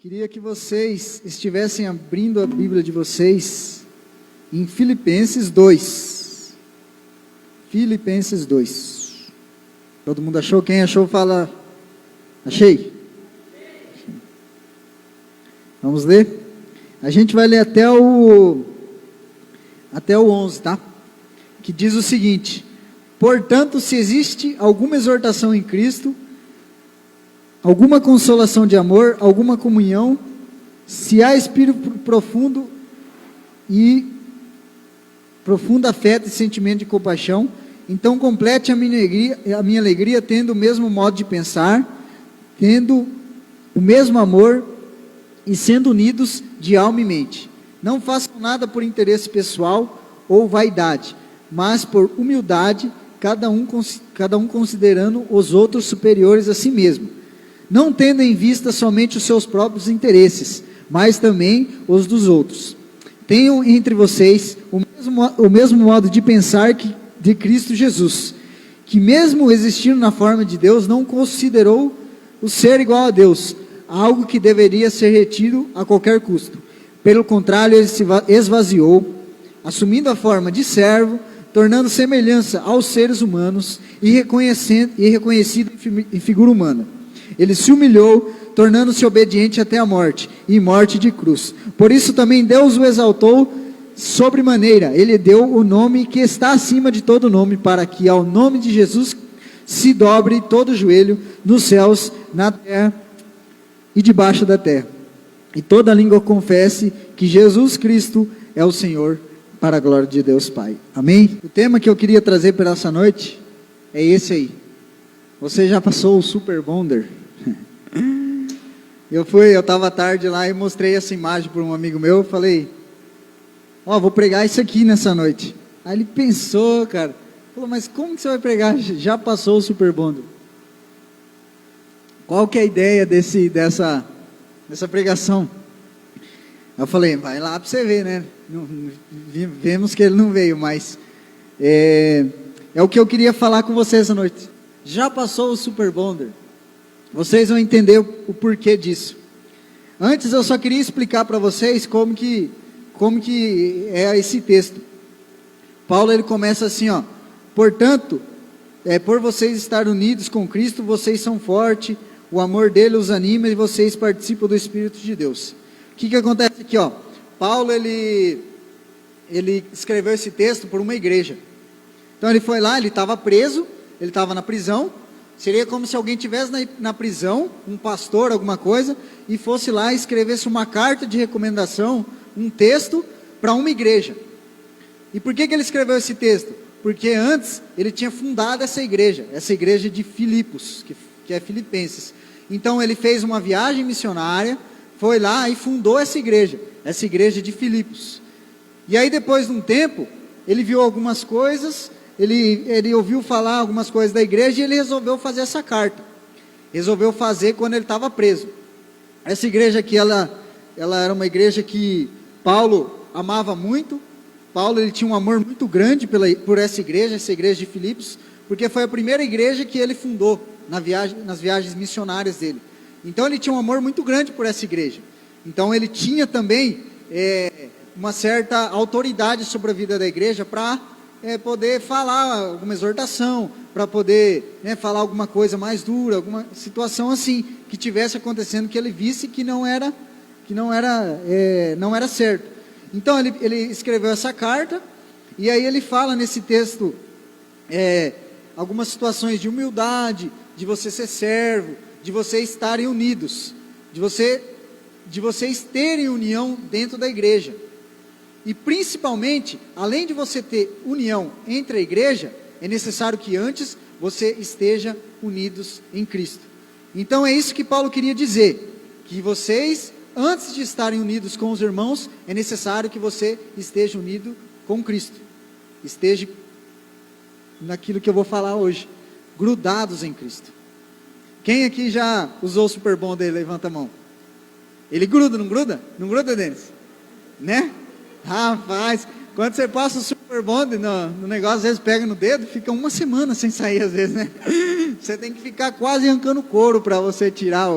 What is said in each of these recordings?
Queria que vocês estivessem abrindo a Bíblia de vocês em Filipenses 2. Filipenses 2. Todo mundo achou? Quem achou, fala. Achei. Vamos ler? A gente vai ler até o 11, tá? Que diz o seguinte: portanto, se existe alguma exortação em Cristo, alguma consolação de amor, alguma comunhão, se há espírito profundo e profunda afeto e sentimento de compaixão, então complete a minha alegria tendo o mesmo modo de pensar, tendo o mesmo amor e sendo unidos de alma e mente. Não façam nada por interesse pessoal ou vaidade, mas por humildade, cada um considerando os outros superiores a si mesmo, não tendo em vista somente os seus próprios interesses, mas também os dos outros. Tenham entre vocês o mesmo modo de pensar de Cristo Jesus, que mesmo existindo na forma de Deus, não considerou o ser igual a Deus, algo que deveria ser retido a qualquer custo. Pelo contrário, ele se esvaziou, assumindo a forma de servo, tornando semelhança aos seres humanos e reconhecido em figura humana. Ele se humilhou, tornando-se obediente até a morte, e morte de cruz. Por isso também Deus o exaltou sobremaneira. Ele deu o nome que está acima de todo nome, para que ao nome de Jesus se dobre todo o joelho, nos céus, na terra e debaixo da terra, e toda língua confesse que Jesus Cristo é o Senhor, para a glória de Deus Pai. Amém? O tema que eu queria trazer para essa noite é esse aí. Você já passou o Super Bonder? Eu estava tarde lá e mostrei essa imagem para um amigo meu. Falei, vou pregar isso aqui nessa noite. Aí ele pensou, cara, falou, mas como que você vai pregar? Já passou o Super Bonder. Qual que é a ideia dessa pregação? Eu falei, vai lá para você ver, né? Vemos que ele não veio, mas é o que eu queria falar com vocês essa noite. Já passou o Super Bonder. Vocês vão entender o porquê disso. Antes eu só queria explicar para vocês como que é esse texto. Paulo ele começa assim, portanto, por vocês estarem unidos com Cristo, vocês são fortes, o amor dele os anima e vocês participam do Espírito de Deus. O que acontece aqui, Paulo ele escreveu esse texto por uma igreja. Então ele foi lá, ele estava preso, ele estava na prisão. Seria como se alguém estivesse na prisão, um pastor, alguma coisa, e fosse lá e escrevesse uma carta de recomendação, um texto para uma igreja. E por que ele escreveu esse texto? Porque antes ele tinha fundado essa igreja de Filipos, que é Filipenses. Então ele fez uma viagem missionária, foi lá e fundou essa igreja de Filipos. E aí depois de um tempo, ele viu algumas coisas, ele ouviu falar algumas coisas da igreja e ele resolveu fazer essa carta. Resolveu fazer quando ele estava preso. Essa igreja aqui, ela era uma igreja que Paulo amava muito. Paulo ele tinha um amor muito grande por essa igreja de Filipos, porque foi a primeira igreja que ele fundou nas viagens missionárias dele. Então ele tinha um amor muito grande por essa igreja. Então ele tinha também uma certa autoridade sobre a vida da igreja para poder falar alguma exortação, para poder falar alguma coisa mais dura, alguma situação assim, que tivesse acontecendo, que ele visse que não era certo. Então ele escreveu essa carta, e aí ele fala nesse texto algumas situações de humildade, de você ser servo, de vocês estarem unidos, de vocês terem união dentro da igreja. E principalmente, além de você ter união entre a igreja, é necessário que antes você esteja unidos em Cristo. Então é isso que Paulo queria dizer, que vocês, antes de estarem unidos com os irmãos, é necessário que você esteja unido com Cristo. Esteja naquilo que eu vou falar hoje, grudados em Cristo. Quem aqui já usou o Super Bonder? Levanta a mão. Ele gruda, não gruda? Não gruda, Denis? Né? Rapaz, quando você passa o Super Bonder no negócio, às vezes pega no dedo, fica uma semana sem sair, às vezes, né? Você tem que ficar quase arrancando couro para você tirar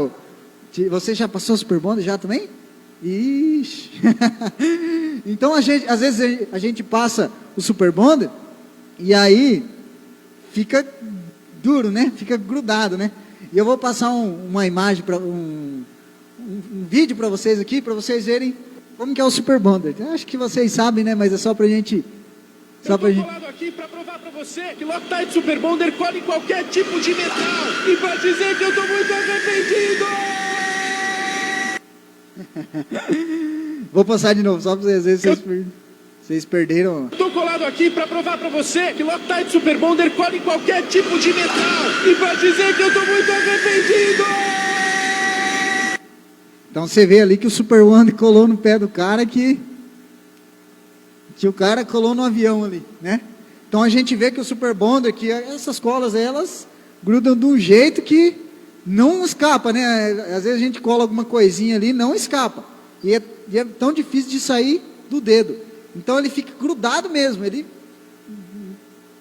Você já passou o Super Bonder já também? Ixi. Então às vezes a gente passa o Super Bonder e aí fica duro, né? Fica grudado, né? E eu vou passar uma imagem, um vídeo para vocês aqui, para vocês verem como que é o Super Bonder. Eu acho que vocês sabem, né? Mas é só pra gente... Eu tô colado aqui para provar para você que Loctite Super Bonder cola em qualquer tipo de metal. E para dizer que eu tô muito arrependido! Vou passar de novo, só para vocês verem, vocês perderam. Tô colado aqui para provar para você que Loctite Super Bonder cola em qualquer tipo de metal. E para dizer que eu tô muito arrependido! Então você vê ali que o Super Bonder colou no pé do cara que o cara colou no avião ali, né? Então a gente vê que o Super Bonder, que essas colas, elas grudam de um jeito que não escapa, né? Às vezes a gente cola alguma coisinha ali, não escapa. E é tão difícil de sair do dedo. Então ele fica grudado mesmo, ele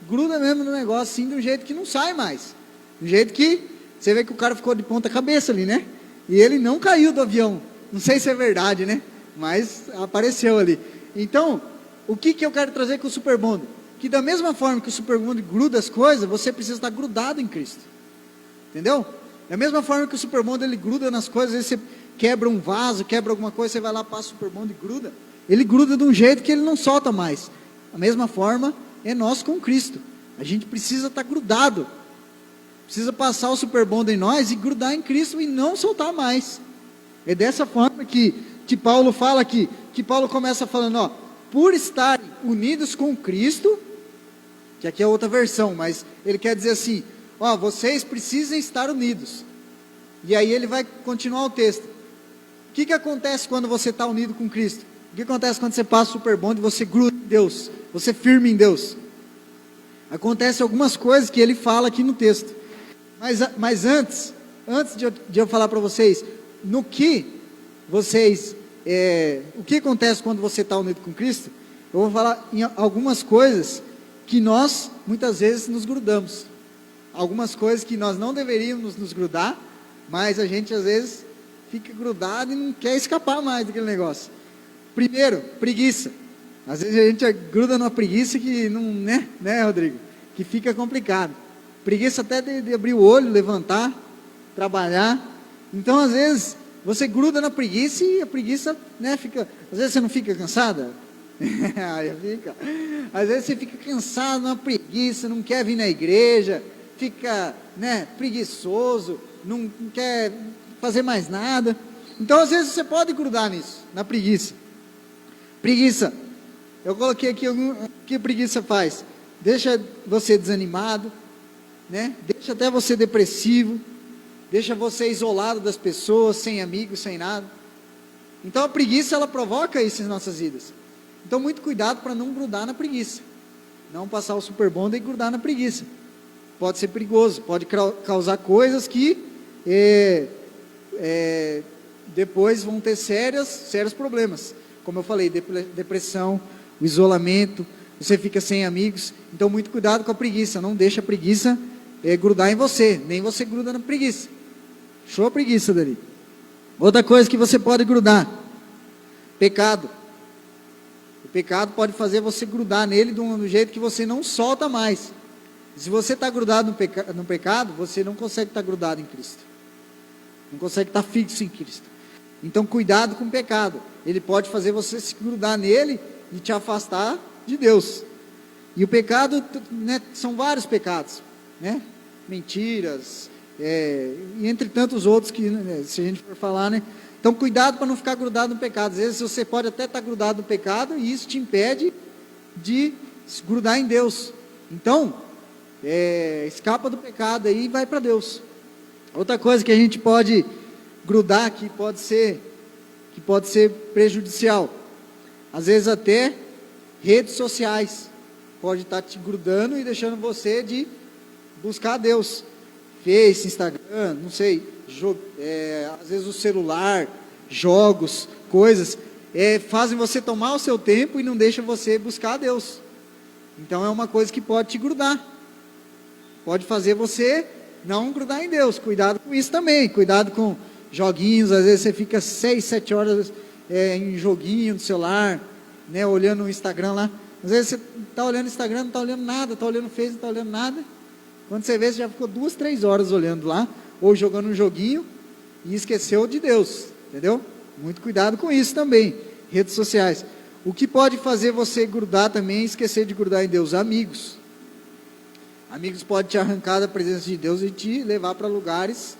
gruda mesmo no negócio, assim, de um jeito que não sai mais. De um jeito que você vê que o cara ficou de ponta cabeça ali, né? E ele não caiu do avião. Não sei se é verdade, né? Mas apareceu ali. Então, o que eu quero trazer com o Super Bonder? Que da mesma forma que o Super Bonder gruda as coisas, você precisa estar grudado em Cristo. Entendeu? Da mesma forma que o Super Bonder, ele gruda nas coisas, às vezes você quebra um vaso, quebra alguma coisa, você vai lá, passa o Super Bonder e gruda. Ele gruda de um jeito que ele não solta mais. Da mesma forma, é nós com Cristo. A gente precisa estar grudado. Precisa passar o Super Bonder em nós e grudar em Cristo e não soltar mais. É dessa forma que Paulo fala aqui, que Paulo começa falando, ó, por estarem unidos com Cristo, que aqui é outra versão, mas ele quer dizer assim, ó, vocês precisam estar unidos. E aí ele vai continuar o texto. O que acontece quando você está unido com Cristo? O que acontece quando você passa o Super Bonder e você gruda em Deus? Você firme em Deus? Acontece algumas coisas que ele fala aqui no texto. Mas antes de eu falar para vocês, no que vocês... o que acontece quando você está unido com Cristo? Eu vou falar em algumas coisas que nós, muitas vezes, nos grudamos. Algumas coisas que nós não deveríamos nos grudar, mas a gente, às vezes, fica grudado e não quer escapar mais daquele negócio. Primeiro, preguiça. Às vezes a gente gruda numa preguiça que não, né, Rodrigo? Que fica complicado. Preguiça até de abrir o olho, levantar, trabalhar. Então, às vezes... você gruda na preguiça e a preguiça, né, fica... Às vezes você não fica cansada? Fica. Às vezes você fica cansado na preguiça, não quer vir na igreja, fica, né, preguiçoso, não quer fazer mais nada. Então, às vezes você pode grudar nisso, na preguiça. Preguiça. Eu coloquei aqui o que a preguiça faz. Deixa você desanimado, né? Deixa até você depressivo. Deixa você isolado das pessoas, sem amigos, sem nada. Então a preguiça, ela provoca isso em nossas vidas. Então muito cuidado para não grudar na preguiça. Não passar o Super Bonder e grudar na preguiça. Pode ser perigoso, pode causar coisas que depois vão ter sérios problemas. Como eu falei, depressão, o isolamento, você fica sem amigos. Então muito cuidado com a preguiça, não deixa a preguiça grudar em você, nem você gruda na preguiça. Show a preguiça dali. Outra coisa que você pode grudar, pecado. O pecado pode fazer você grudar nele de um jeito que você não solta mais. Se você está grudado no pecado, você não consegue estar grudado em Cristo. Não consegue estar fixo em Cristo. Então cuidado com o pecado. Ele pode fazer você se grudar nele e te afastar de Deus. E o pecado, né, são vários pecados, né? Mentiras, e entre tantos outros que, né, se a gente for falar, né? Então cuidado para não ficar grudado no pecado. Às vezes você pode até estar grudado no pecado e isso te impede de se grudar em Deus. Então escapa do pecado aí e vai para Deus. Outra coisa que a gente pode grudar, que pode ser prejudicial, às vezes até redes sociais pode estar te grudando e deixando você de buscar a Deus. Face, Instagram, não sei, às vezes o celular, jogos, coisas, fazem você tomar o seu tempo e não deixam você buscar a Deus. Então é uma coisa que pode te grudar, pode fazer você não grudar em Deus. Cuidado com isso também, cuidado joguinhos, às vezes você fica 6, 7 horas em joguinho no celular, né, olhando o Instagram lá. Às vezes você está olhando o Instagram, não está olhando nada, está olhando o Facebook, não está olhando nada. Quando você vê, você já ficou 2, 3 horas olhando lá, ou jogando um joguinho, e esqueceu de Deus, entendeu? Muito cuidado com isso também, redes sociais. O que pode fazer você grudar também, esquecer de grudar em Deus? Amigos. Amigos podem te arrancar da presença de Deus e te levar para lugares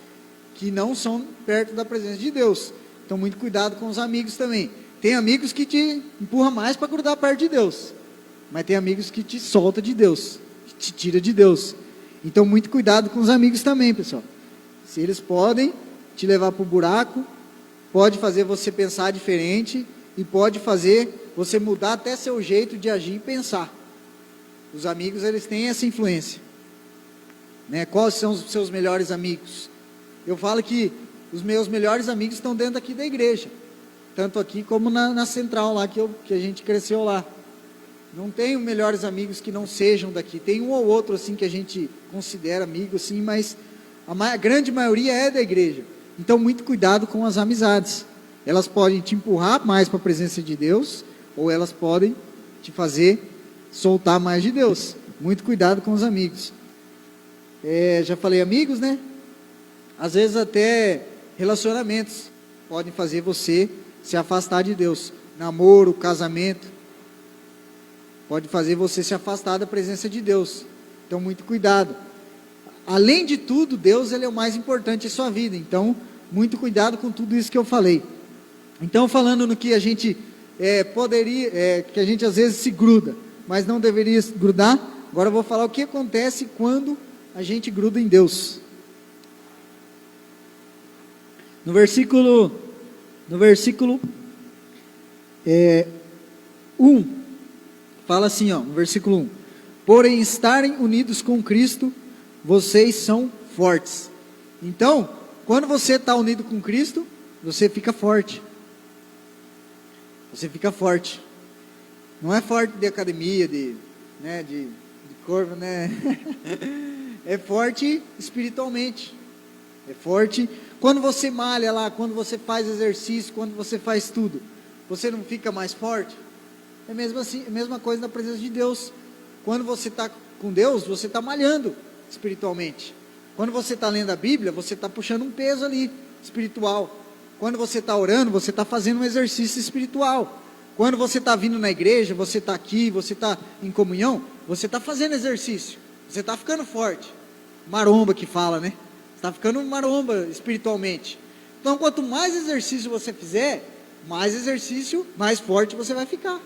que não são perto da presença de Deus. Então, muito cuidado com os amigos também. Tem amigos que te empurram mais para grudar perto de Deus, mas tem amigos que te soltam de Deus, que te tira de Deus. Então, muito cuidado com os amigos também, pessoal. Se eles podem te levar para o buraco, pode fazer você pensar diferente e pode fazer você mudar até seu jeito de agir e pensar. Os amigos, eles têm essa influência, né? Quais são os seus melhores amigos? Eu falo que os meus melhores amigos estão dentro aqui da igreja, tanto aqui como na central lá, que a gente cresceu lá. Não tenho melhores amigos que não sejam daqui, tem um ou outro assim que a gente considera amigo assim, mas a grande maioria é da igreja. Então, muito cuidado com as amizades. Elas podem te empurrar mais para a presença de Deus, ou elas podem te fazer soltar mais de Deus. Muito cuidado com os amigos. Já falei amigos, né? Às vezes até relacionamentos podem fazer você se afastar de Deus. Namoro, casamento, pode fazer você se afastar da presença de Deus. Então, muito cuidado. Além de tudo, Deus, ele é o mais importante em sua vida. Então, muito cuidado com tudo isso que eu falei. Então, falando no que a gente que a gente às vezes se gruda, mas não deveria grudar. Agora eu vou falar o que acontece quando a gente gruda em Deus. No versículo 1, fala assim, no versículo 1: porém, estarem unidos com Cristo, vocês são fortes. Então, quando você está unido com Cristo, você fica forte. Você fica forte. Não é forte de academia, de corpo, né? É forte espiritualmente. É forte. Quando você malha lá, quando você faz exercício, quando você faz tudo, você não fica mais forte? É mesmo assim, a mesma coisa na presença de Deus. Quando você está com Deus, você está malhando espiritualmente. Quando você está lendo a Bíblia, você está puxando um peso ali, espiritual. Quando você está orando, você está fazendo um exercício espiritual. Quando você está vindo na igreja, você está aqui, você está em comunhão, você está fazendo exercício. Você está ficando forte. Maromba que fala, né? Você está ficando maromba espiritualmente. Então, quanto mais exercício você fizer, mais exercício, mais forte você vai ficar.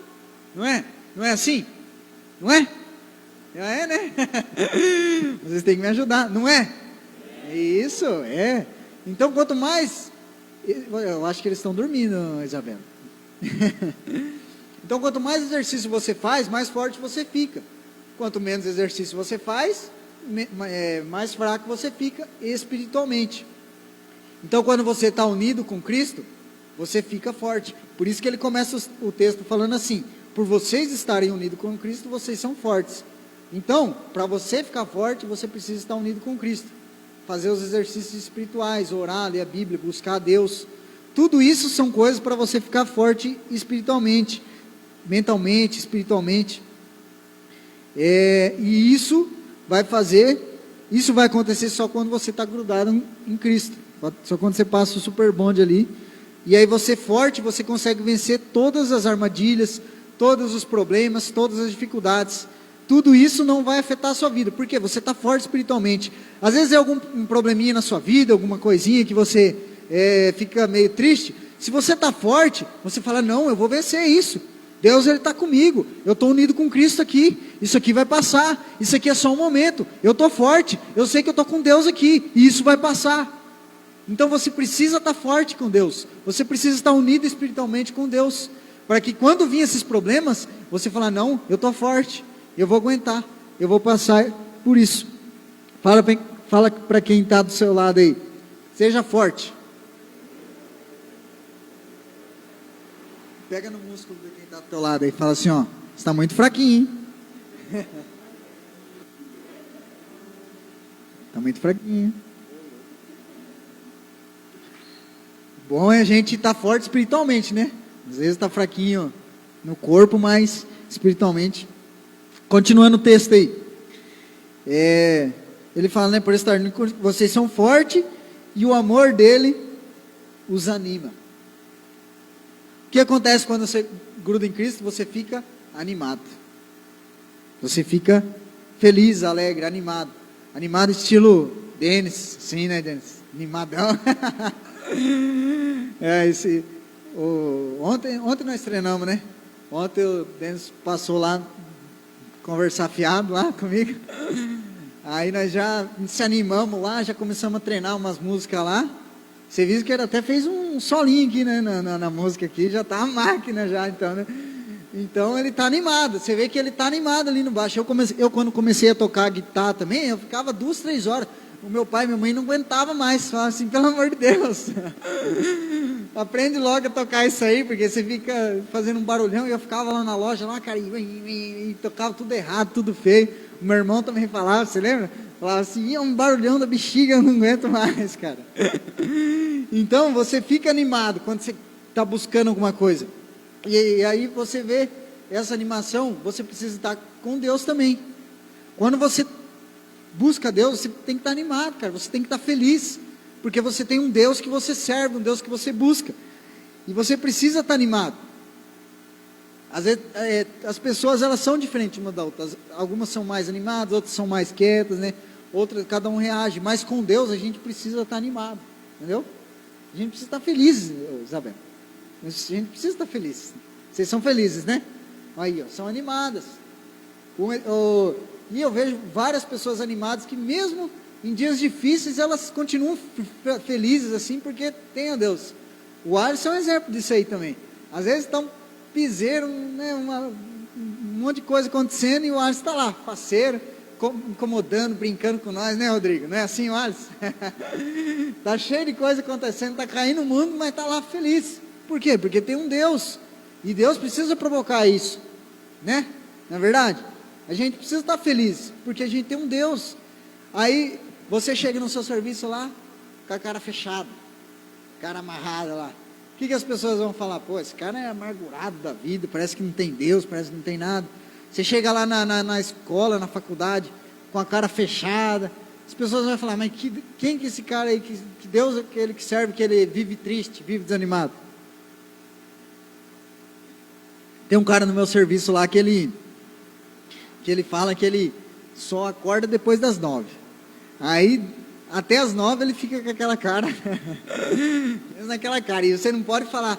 Não é? Não é assim? Não é? É, né? Vocês têm que me ajudar, não é? É isso, é. Então, quanto mais... Eu acho que eles estão dormindo, Isabela. Então, quanto mais exercício você faz, mais forte você fica. Quanto menos exercício você faz, mais fraco você fica espiritualmente. Então, quando você está unido com Cristo, você fica forte. Por isso que ele começa o texto falando assim: por vocês estarem unidos com Cristo, vocês são fortes. Então, para você ficar forte, você precisa estar unido com Cristo. Fazer os exercícios espirituais, orar, ler a Bíblia, buscar a Deus. Tudo isso são coisas para você ficar forte espiritualmente, mentalmente, espiritualmente. E isso vai acontecer só quando você está grudado em Cristo. Só quando você passa o super bonde ali. E aí você forte, você consegue vencer todas as armadilhas, todos os problemas, todas as dificuldades. Tudo isso não vai afetar a sua vida, porque você está forte espiritualmente. Às vezes é algum probleminha na sua vida, alguma coisinha que você fica meio triste. Se você está forte, você fala: não, eu vou vencer isso. Deus, ele está comigo, eu estou unido com Cristo aqui, isso aqui vai passar, isso aqui é só um momento, eu estou forte, eu sei que eu estou com Deus aqui, e isso vai passar. Então você precisa estar forte com Deus, você precisa estar unido espiritualmente com Deus, para que quando vir esses problemas, você fala: não, eu estou forte, eu vou aguentar, eu vou passar por isso. Fala para quem está do seu lado aí: seja forte. Pega no músculo de quem está do teu lado aí e fala assim: ó, você está muito fraquinho, hein? Está muito fraquinho. Bom é a gente estar forte espiritualmente, né? Às vezes está fraquinho no corpo, mas espiritualmente. Continuando o texto aí. Ele fala, né? Por estar, vocês são fortes e o amor dele os anima. O que acontece quando você gruda em Cristo? Você fica animado. Você fica feliz, alegre, animado. Animado estilo Denis, sim, né, Denis? Animadão. Ontem nós treinamos, né? Ontem o Denis passou lá, conversar fiado lá comigo. Aí nós já se animamos lá, já começamos a treinar umas músicas lá. Você viu que ele até fez um solinho aqui, né, na música aqui, já tá a máquina já, então, né? Então ele tá animado, você vê que ele tá animado ali no baixo. Eu quando comecei a tocar guitarra também, eu ficava 2, 3 horas. O meu pai e minha mãe não aguentavam mais, falavam assim, pelo amor de Deus, aprende logo a tocar isso aí, porque você fica fazendo um barulhão. E eu ficava lá na loja, lá, cara, e tocava tudo errado, tudo feio. O meu irmão também falava, você lembra? Falava assim, é um barulhão da bexiga, eu não aguento mais, cara. Então você fica animado quando você está buscando alguma coisa. E aí você vê essa animação, você precisa estar com Deus também. Quando você busca Deus, você tem que estar animado, cara. Você tem que estar feliz, porque você tem um Deus que você serve, um Deus que você busca. E você precisa estar animado. Às vezes, as pessoas, elas são diferentes uma da outra. Algumas são mais animadas, outras são mais quietas, né? Outras, cada um reage. Mas com Deus, a gente precisa estar animado, entendeu? A gente precisa estar feliz, Isabel. A gente precisa estar feliz. Vocês são felizes, né? Aí, ó, são animadas. E eu vejo várias pessoas animadas que mesmo em dias difíceis, elas continuam felizes assim, porque tem a Deus. O Alisson é um exemplo disso aí também. Às vezes está um piseiro, né, um monte de coisa acontecendo, e o Alisson está lá, faceiro, incomodando, brincando com nós, né, Rodrigo? Não é assim o Alisson? Está cheio de coisa acontecendo, está caindo o mundo, mas está lá feliz. Por quê? Porque tem um Deus, e Deus precisa provocar isso, né? Não é verdade? A gente precisa estar feliz, porque a gente tem um Deus. Aí você chega no seu serviço lá, com a cara fechada, cara amarrada lá. O que as pessoas vão falar? Pô, esse cara é amargurado da vida, parece que não tem Deus, parece que não tem nada. Você chega lá na escola, na faculdade, com a cara fechada, as pessoas vão falar, mas quem que esse cara aí, que Deus é aquele que serve, que ele vive triste, vive desanimado? Tem um cara no meu serviço lá que ele fala que ele só acorda depois das 9. Aí, até as 9 ele fica com aquela cara, naquela cara, e você não pode falar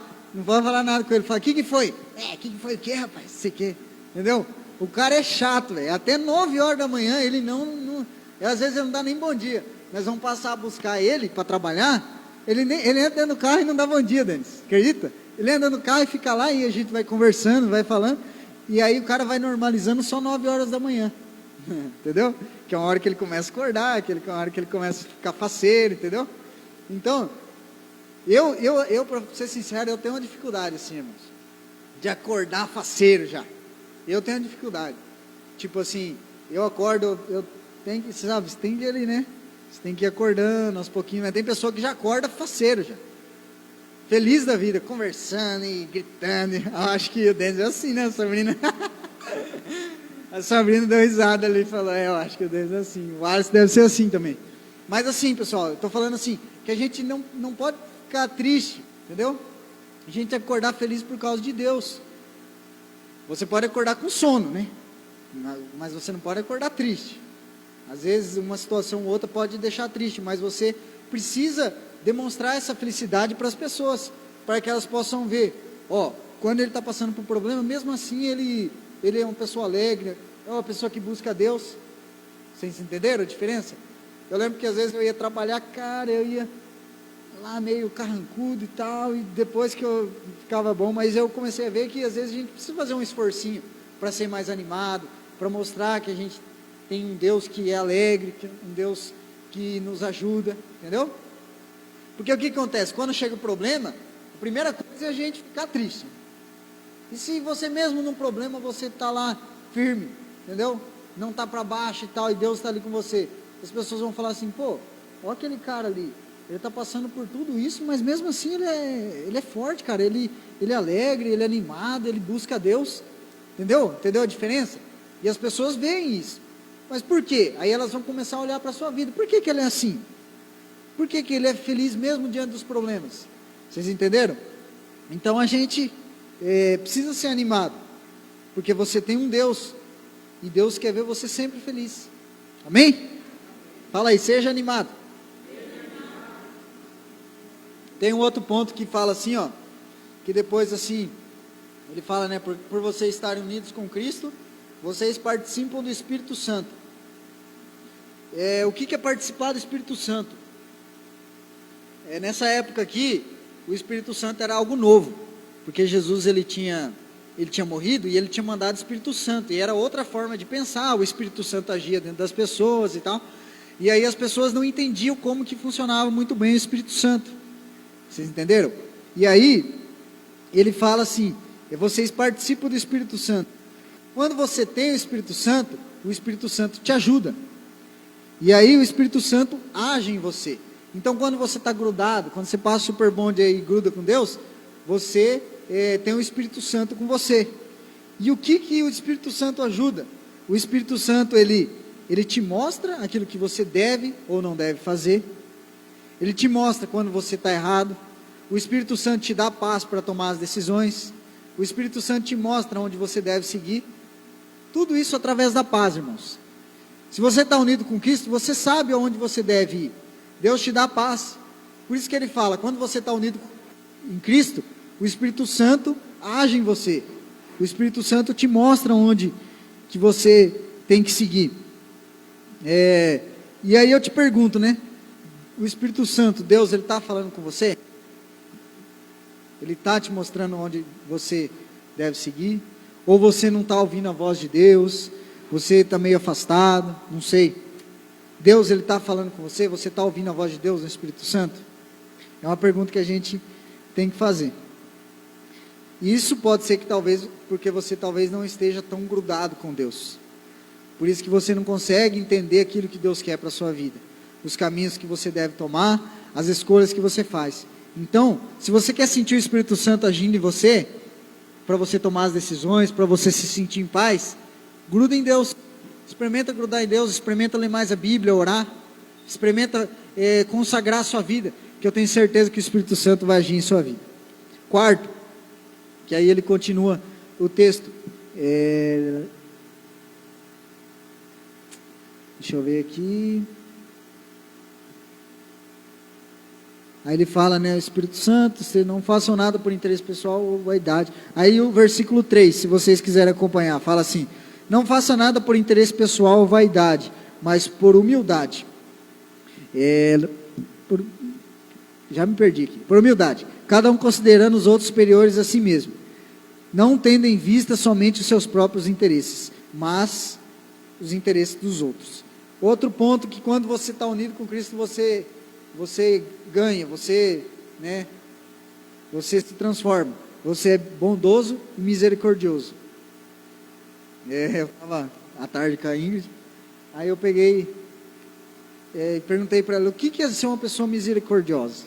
nada com ele. Fala, o que foi? O que foi o quê, rapaz? Você quer? Entendeu? O cara é chato, velho. Até 9 horas da manhã ele às vezes ele não dá nem bom dia. Nós vamos passar a buscar ele para trabalhar. Ele entra dentro do carro e não dá bom dia, Denis. Acredita? Ele anda no carro e fica lá, e a gente vai conversando, vai falando. E aí o cara vai normalizando só 9 horas da manhã. Entendeu? Que é uma hora que ele começa a acordar, que é uma hora que ele começa a ficar faceiro, entendeu? Então, eu para ser sincero, eu tenho uma dificuldade assim, irmãos, de acordar faceiro já. Eu tenho dificuldade. Tipo assim, eu acordo, eu tenho que, sabe, você tem que ir ali, né? Você tem que ir acordando aos pouquinhos, mas tem pessoa que já acorda faceiro já. Feliz da vida, conversando e gritando. Eu acho que o Denis é assim, né, Sabrina? A Sabrina deu risada ali e falou, eu acho que o Denis é assim. O Alisson deve ser assim também. Mas assim, pessoal, eu estou falando assim, que a gente não pode ficar triste, entendeu? A gente tem que acordar feliz por causa de Deus. Você pode acordar com sono, né? Mas você não pode acordar triste. Às vezes uma situação ou outra pode deixar triste, mas você precisa demonstrar essa felicidade para as pessoas, para que elas possam ver, quando ele está passando por problema, mesmo assim ele é uma pessoa alegre, é uma pessoa que busca a Deus. Vocês entenderam a diferença? Eu lembro que às vezes eu ia trabalhar, cara, eu ia lá meio carrancudo e tal, e depois que eu ficava bom, mas eu comecei a ver que às vezes a gente precisa fazer um esforcinho para ser mais animado, para mostrar que a gente tem um Deus que é alegre, um Deus que nos ajuda, entendeu? Porque o que acontece? Quando chega o problema, a primeira coisa é a gente ficar triste. E se você mesmo num problema, você está lá firme, entendeu? Não está para baixo e tal, e Deus está ali com você. As pessoas vão falar assim, pô, olha aquele cara ali, ele está passando por tudo isso, mas mesmo assim ele é forte, cara, ele é alegre, ele é animado, ele busca Deus, entendeu? Entendeu a diferença? E as pessoas veem isso, mas por quê? Aí elas vão começar a olhar para a sua vida, por que ele é assim? Por que ele é feliz mesmo diante dos problemas? Vocês entenderam? Então a gente precisa ser animado, porque você tem um Deus, e Deus quer ver você sempre feliz, amém? Fala aí, seja animado. Tem um outro ponto que fala assim, ó, que depois assim, ele fala, né, por vocês estarem unidos com Cristo, vocês participam do Espírito Santo. O que é participar do Espírito Santo? Nessa época aqui, o Espírito Santo era algo novo, porque Jesus ele tinha morrido e ele tinha mandado o Espírito Santo, e era outra forma de pensar, o Espírito Santo agia dentro das pessoas e tal, e aí as pessoas não entendiam como que funcionava muito bem o Espírito Santo, vocês entenderam? E aí, ele fala assim, vocês participam do Espírito Santo, quando você tem o Espírito Santo te ajuda, e aí o Espírito Santo age em você. Então quando você está grudado, quando você passa o super bonde aí e gruda com Deus, você tem o Espírito Santo com você. E o que o Espírito Santo ajuda? O Espírito Santo ele te mostra aquilo que você deve ou não deve fazer, ele te mostra quando você está errado, o Espírito Santo te dá paz para tomar as decisões, o Espírito Santo te mostra onde você deve seguir, tudo isso através da paz, irmãos. Se você está unido com Cristo, você sabe aonde você deve ir, Deus te dá paz, por isso que ele fala, quando você está unido em Cristo, o Espírito Santo age em você, o Espírito Santo te mostra onde que você tem que seguir. E aí eu te pergunto, né, o Espírito Santo, Deus, ele está falando com você? Ele está te mostrando onde você deve seguir? Ou você não está ouvindo a voz de Deus? Você está meio afastado? Não sei. Deus, ele está falando com você? Você está ouvindo a voz de Deus no Espírito Santo? É uma pergunta que a gente tem que fazer. E isso pode ser que talvez, porque você talvez não esteja tão grudado com Deus. Por isso que você não consegue entender aquilo que Deus quer para a sua vida. Os caminhos que você deve tomar, as escolhas que você faz. Então, se você quer sentir o Espírito Santo agindo em você, para você tomar as decisões, para você se sentir em paz, gruda em Deus, experimenta grudar em Deus, experimenta ler mais a Bíblia, orar, experimenta consagrar a sua vida, que eu tenho certeza que o Espírito Santo vai agir em sua vida. Quarto, que aí ele continua o texto, deixa eu ver aqui. Aí ele fala, né, o Espírito Santo, vocês não façam nada por interesse pessoal ou vaidade. Aí o versículo 3, se vocês quiserem acompanhar, fala assim, não faça nada por interesse pessoal ou vaidade, mas por humildade. Já me perdi aqui. Por humildade, cada um considerando os outros superiores a si mesmo, não tendo em vista somente os seus próprios interesses, mas os interesses dos outros. Outro ponto que quando você está unido com Cristo, você ganha, você se transforma, você é bondoso e misericordioso. Eu estava à tarde com a Ingrid, aí eu peguei e perguntei para ela, o que é ser uma pessoa misericordiosa?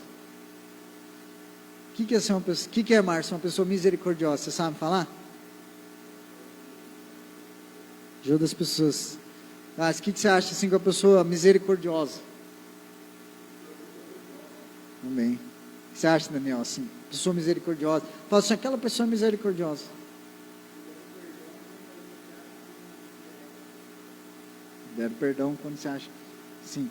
O que é ser uma pessoa, o que é, Márcio, uma pessoa misericordiosa? Você sabe falar? Ajuda as pessoas. O que você acha assim, com a pessoa misericordiosa? Amém. O que você acha, Daniel, assim? Pessoa misericordiosa. Fala assim, aquela pessoa misericordiosa. Deram perdão quando você acha. Sim.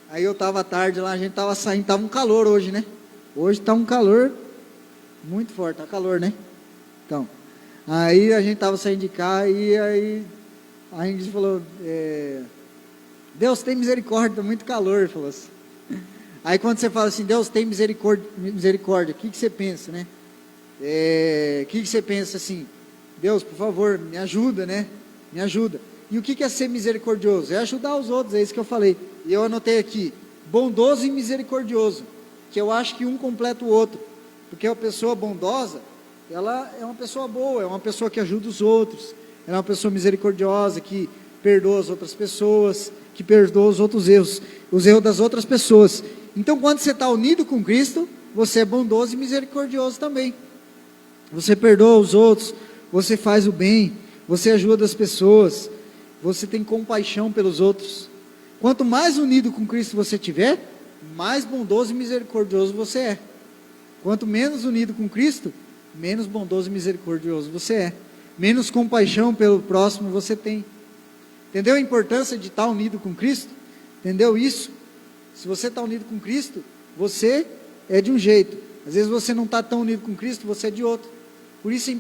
Aí eu estava à tarde lá, a gente estava saindo, estava um calor hoje, né? Hoje está um calor muito forte, está calor, né? Então, aí a gente estava saindo de cá e aí a Ingrid falou, Deus tem misericórdia, muito calor, falou assim. Aí quando você fala assim, Deus tem misericórdia, o que você pensa, né? O que você pensa assim? Deus, por favor, me ajuda, né? Me ajuda. E o que é ser misericordioso? É ajudar os outros, é isso que eu falei. E eu anotei aqui, bondoso e misericordioso, que eu acho que um completa o outro. Porque a pessoa bondosa, ela é uma pessoa boa, é uma pessoa que ajuda os outros. Ela é uma pessoa misericordiosa, que perdoa as outras pessoas, que perdoa os outros erros, os erros das outras pessoas. Então, quando você está unido com Cristo, você é bondoso e misericordioso também. Você perdoa os outros, você faz o bem, você ajuda as pessoas, você tem compaixão pelos outros. Quanto mais unido com Cristo você tiver, mais bondoso e misericordioso você é. Quanto menos unido com Cristo, menos bondoso e misericordioso você é. Menos compaixão pelo próximo você tem. Entendeu a importância de estar unido com Cristo? Entendeu isso? Se você está unido com Cristo, você é de um jeito. Às vezes você não está tão unido com Cristo, você é de outro. Por isso a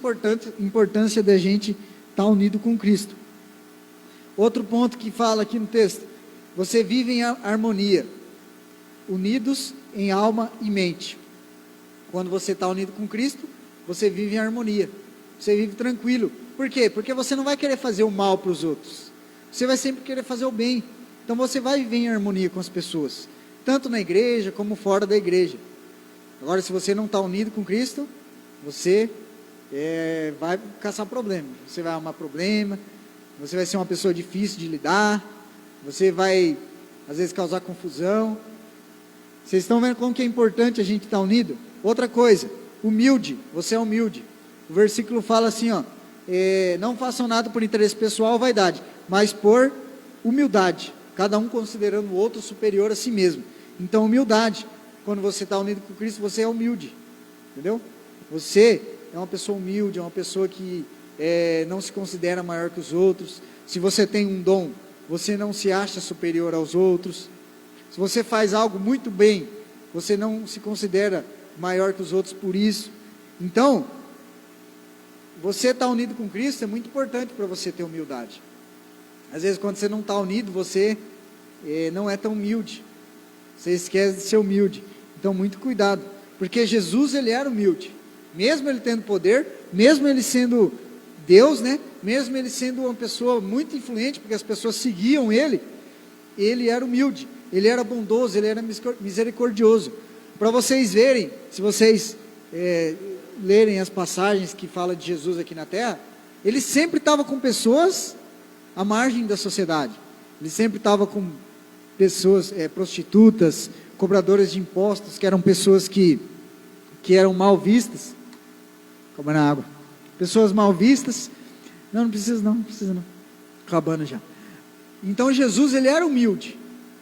importância da gente estar unido com Cristo. Outro ponto que fala aqui no texto: você vive em harmonia, unidos em alma e mente. Quando você está unido com Cristo, você vive em harmonia, você vive tranquilo. Por quê? Porque você não vai querer fazer o mal para os outros, você vai sempre querer fazer o bem. Então você vai viver em harmonia com as pessoas, tanto na igreja como fora da igreja. Agora, se você não está unido com Cristo, você vai caçar problema, você vai arrumar problema, você vai ser uma pessoa difícil de lidar, você vai, às vezes, causar confusão. Vocês estão vendo como que é importante a gente estar unido? Outra coisa, humilde, você é humilde. O versículo fala assim, ó, não façam nada por interesse pessoal ou vaidade, mas por humildade, cada um considerando o outro superior a si mesmo. Então, humildade, quando você está unido com Cristo, você é humilde, entendeu? Você é uma pessoa humilde, é uma pessoa que não se considera maior que os outros. Se você tem um dom, você não se acha superior aos outros. Se você faz algo muito bem, você não se considera maior que os outros por isso. Então, você estar unido com Cristo é muito importante para você ter humildade. Às vezes, quando você não está unido, você não é tão humilde, você esquece de ser humilde. Então, muito cuidado, porque Jesus, ele era humilde, mesmo ele tendo poder, mesmo ele sendo Deus, né? Mesmo ele sendo uma pessoa muito influente, porque as pessoas seguiam ele, ele era humilde, ele era bondoso, ele era misericordioso. Para vocês verem, se vocês lerem as passagens que falam de Jesus aqui na terra, ele sempre estava com pessoas à margem da sociedade, ele sempre estava com pessoas, prostitutas, cobradoras de impostos, que eram pessoas que eram mal vistas. Calma na água. Pessoas mal vistas. Não precisa não. Acabando já. Então Jesus, ele era humilde,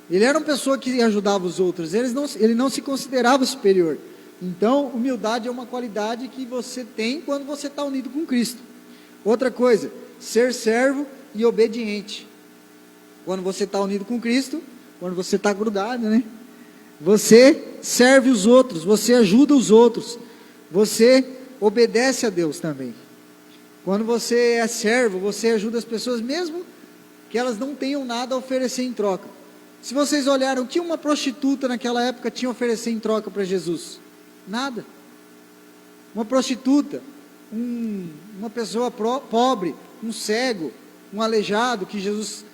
ele era uma pessoa que ajudava os outros, ele não se considerava superior. Então, humildade é uma qualidade que você tem quando você está unido com Cristo. Outra coisa, ser servo e obediente. Quando você está unido com Cristo, quando você está grudado, né? Você serve os outros, você ajuda os outros, você obedece a Deus também. Quando você é servo, você ajuda as pessoas, mesmo que elas não tenham nada a oferecer em troca. Se vocês olharam, o que uma prostituta naquela época tinha a oferecer em troca para Jesus? Nada. Uma prostituta, uma pessoa pobre, um cego, um aleijado que Jesus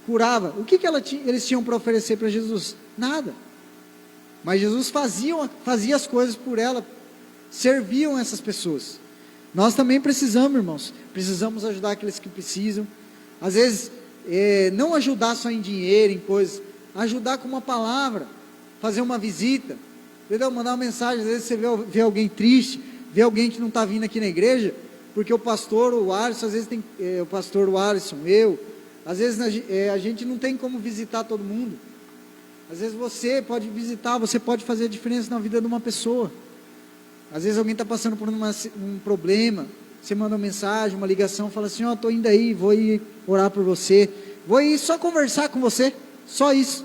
curava, o que eles tinham para oferecer para Jesus? Nada. Mas Jesus fazia as coisas por ela, serviam essas pessoas. Nós também precisamos, irmãos, precisamos ajudar aqueles que precisam. Às vezes, não ajudar só em dinheiro, em coisas, ajudar com uma palavra, fazer uma visita, entendeu? Mandar uma mensagem. Às vezes você vê alguém triste, vê alguém que não está vindo aqui na igreja, porque o pastor, o Alisson, às vezes tem, o pastor, o Alisson, às vezes a gente não tem como visitar todo mundo. Às vezes você pode visitar, você pode fazer a diferença na vida de uma pessoa. Às vezes alguém está passando por um problema, você manda uma mensagem, uma ligação, fala assim, estou indo aí, vou ir orar por você, vou ir só conversar com você, só isso,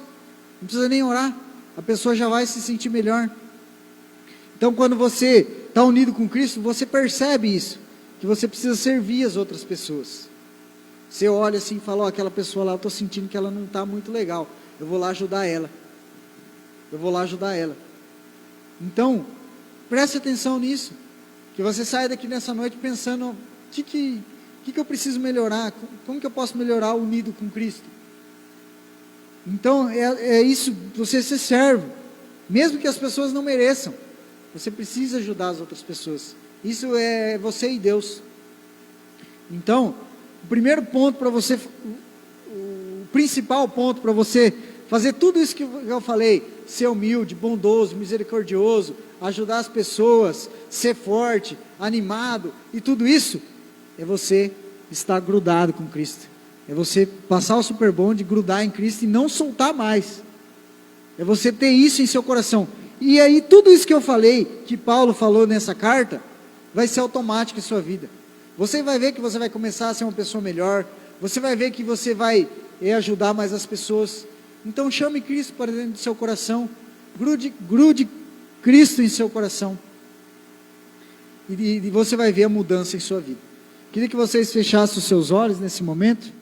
não precisa nem orar, a pessoa já vai se sentir melhor. Então, quando você está unido com Cristo, você percebe isso, que você precisa servir as outras pessoas. Você olha assim e fala, aquela pessoa lá, eu estou sentindo que ela não está muito legal, eu vou lá ajudar ela, Então, preste atenção nisso, que você saia daqui nessa noite pensando, o que eu preciso melhorar, como que eu posso melhorar unido com Cristo? Então, é isso, você ser servo, mesmo que as pessoas não mereçam, você precisa ajudar as outras pessoas, isso é você e Deus. Então, o primeiro ponto para você principal ponto para você fazer tudo isso que eu falei, ser humilde, bondoso, misericordioso, ajudar as pessoas, ser forte, animado, e tudo isso, é você estar grudado com Cristo, é você passar o Super Bond, grudar em Cristo e não soltar mais, é você ter isso em seu coração. E aí tudo isso que eu falei, que Paulo falou nessa carta, vai ser automático em sua vida. Você vai ver que você vai começar a ser uma pessoa melhor, você vai ver que você vai ajudar mais as pessoas. Então chame Cristo para dentro do seu coração, grude Cristo em seu coração, e você vai ver a mudança em sua vida. Queria que vocês fechassem os seus olhos nesse momento.